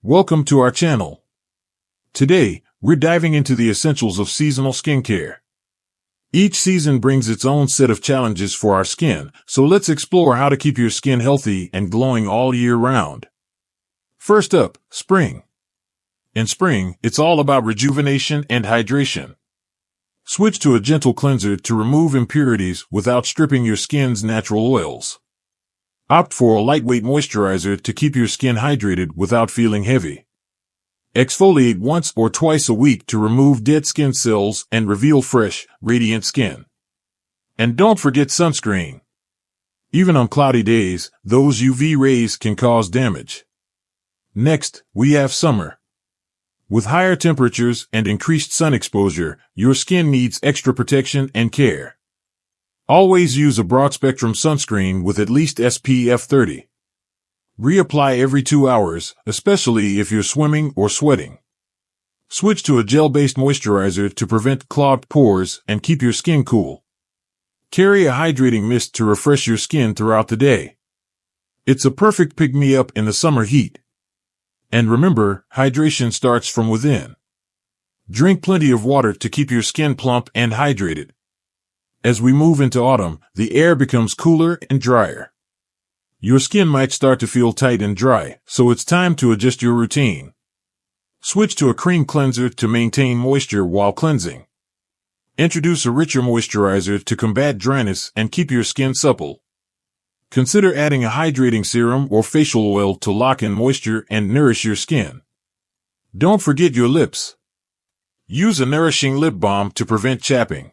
Welcome to our channel. Today, we're diving into the essentials of seasonal skincare. Each season brings its own set of challenges for our skin, so let's explore how to keep your skin healthy and glowing all year round. First up, spring. In spring, it's all about rejuvenation and hydration. Switch to a gentle cleanser to remove impurities without stripping your skin's natural oils. Opt for a lightweight moisturizer to keep your skin hydrated without feeling heavy. Exfoliate once or twice a week to remove dead skin cells and reveal fresh, radiant skin. And don't forget sunscreen. Even on cloudy days, those UV rays can cause damage. Next, we have summer. With higher temperatures and increased sun exposure, your skin needs extra protection and care. Always use a broad-spectrum sunscreen with at least SPF 30. Reapply every 2 hours, especially if you're swimming or sweating. Switch to a gel-based moisturizer to prevent clogged pores and keep your skin cool. Carry a hydrating mist to refresh your skin throughout the day. It's a perfect pick-me-up in the summer heat. And remember, hydration starts from within. Drink plenty of water to keep your skin plump and hydrated. As we move into autumn, the air becomes cooler and drier. Your skin might start to feel tight and dry, so it's time to adjust your routine. Switch to a cream cleanser to maintain moisture while cleansing. Introduce a richer moisturizer to combat dryness and keep your skin supple. Consider adding a hydrating serum or facial oil to lock in moisture and nourish your skin. Don't forget your lips. Use a nourishing lip balm to prevent chapping.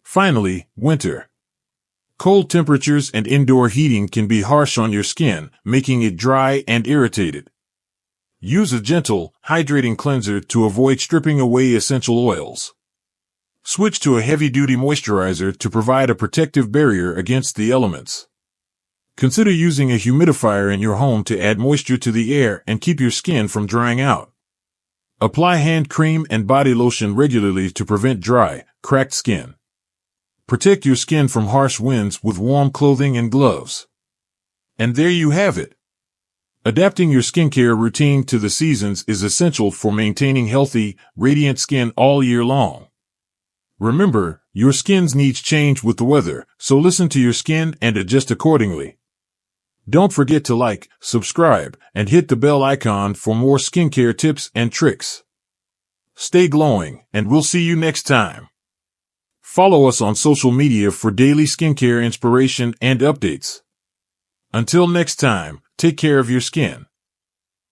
Finally, winter. Cold temperatures and indoor heating can be harsh on your skin, making it dry and irritated. Use a gentle, hydrating cleanser to avoid stripping away essential oils. Switch to a heavy-duty moisturizer to provide a protective barrier against the elements. Consider using a humidifier in your home to add moisture to the air and keep your skin from drying out. Apply hand cream and body lotion regularly to prevent dry, cracked skin. Protect your skin from harsh winds with warm clothing and gloves. And there you have it. Adapting your skincare routine to the seasons is essential for maintaining healthy, radiant skin all year long. Remember, your skin's needs change with the weather, so listen to your skin and adjust accordingly. Don't forget to like, subscribe, and hit the bell icon for more skincare tips and tricks. Stay glowing, and we'll see you next time. Follow us on social media for daily skincare inspiration and updates. Until next time, take care of your skin.